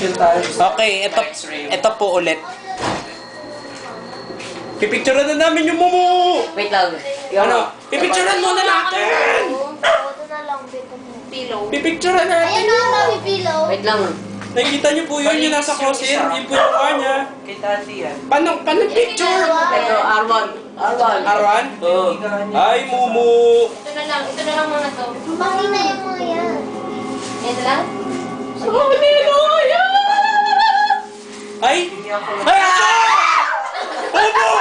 Picture tayo. Okay, ito po ulit. Pipicturean na namin yung mumu! Wait lang. Ano? Pipicturean muna natin! Ito na lang, pillow. Pipicturean Ayan natin! na, mami pillow. Wait lang. Nakikita niyo po yun, yung nasa crosshair, yung po yung mukha niya. Kay Tati yan. Paano picture? Ito, R1. R1. Arwan? Ay, mumu! Ito na lang mga to. Mami na yung mga yan. Yan na lang? Ay! Ay! Mumu!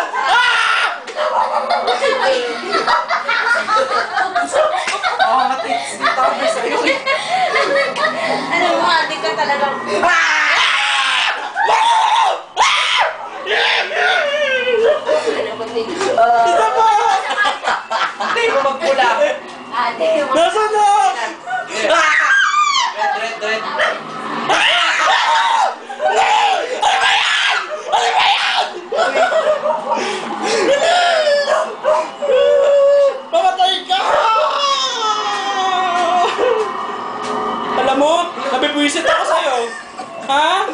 Oh, matits. Dito kami sa'yo. Ano mo, ate ka talagang... Isa pa! Hindi mo magpula. Ate, Nasaan na? Red. Mamatay ka! Alam mo, nabibwisit ako sa'yo. Ha?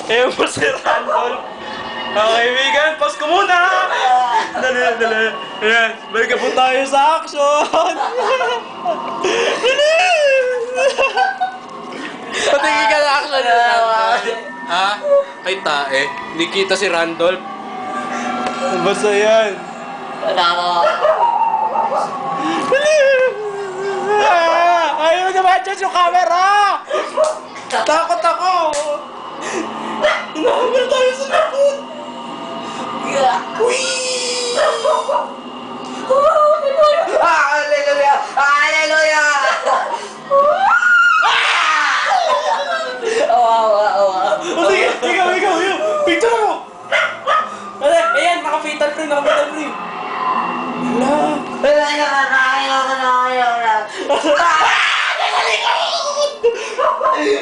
Eh, mo si Randall. Okay, Megan, pause ko muna! Dali. Ayan, balikan po tayo sa action! Dali! Patingin ka na action ni Randall. Ha? Ay, tae. Hindi kita si Randall. Basta yan. Dali! Ayaw na ma-adjust yung camera! Takot ako! Inahamil tayo sa likod! Whee! Hallelujah! Hallelujah! O sige, ikaw! Picture mo! Ayan, naka-fatal frame.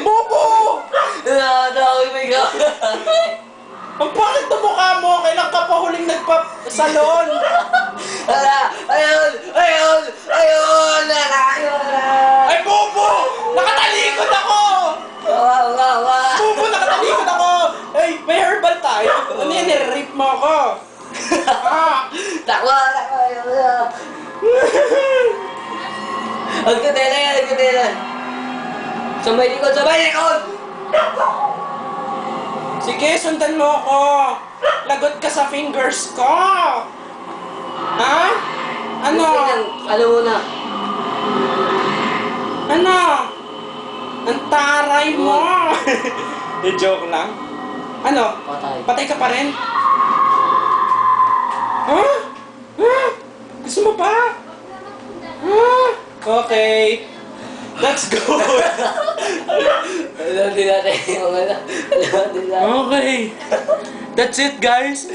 Bobo! Ang pangit na mukha mo! Kailan ka pa huling nagpa-salon? Ay, Bobo! Nakatalikod ako! Bobo, nakatalikod ako! Ay, may herbal tayo. Ano yan, nire-rip mo ako? Takwa! Ang katera yan! Sabay likod! Sige, sundan mo ako. Lagot ka sa fingers ko. Ha? Ano? Ano muna? Ano? Ang taray mo. Joke lang. Ano? Patay. Patay ka pa rin? Ha? Gusto mo pa? Okay. Let's go. Okay. That's it, guys.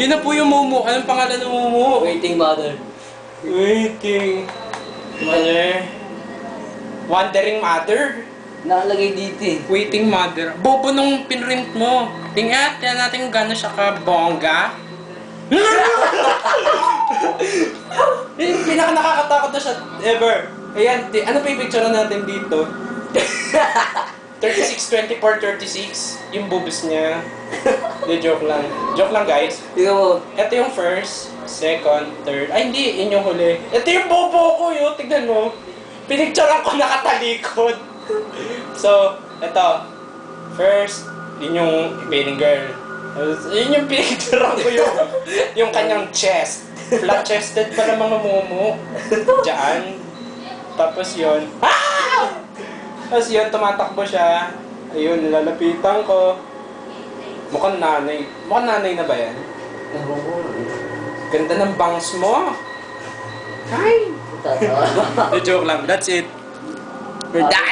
Yun na po yung Momo. Anong pangalan ng Momo? Waiting mother. Waiting Mother. Wandering Mother. Nakalagay dito eh. Waiting Mother. Bobo nung pinrint mo. Tingnan natin kung gano'n siya ka-bongga. Yung pinaka nakakatakot na siya ever. Ayan, ano pa yung picture natin dito? 36, 24, 36. Yung boobs niya. Hindi, joke lang. Joke lang, guys. Tingnan mo. Ito yung first, second, third. Ay, hindi. Yun yung huli. Ito yung bobo ko yun. Tignan mo. Pinicturean ko nakatalikod. So, ito. First, yun yung bathing girl. Yun yung pinicturean ko yung kanyang chest. Flat-chested pa naman ng Momo. Diyan. Tapos yun. Tapos yun, tumatakbo siya. Ayun, nilalapitan ko. Mukhang nanay. Mukhang nanay na ba yan? Ganda ng bangs mo. Hi! Joke lang. That's it. We're done!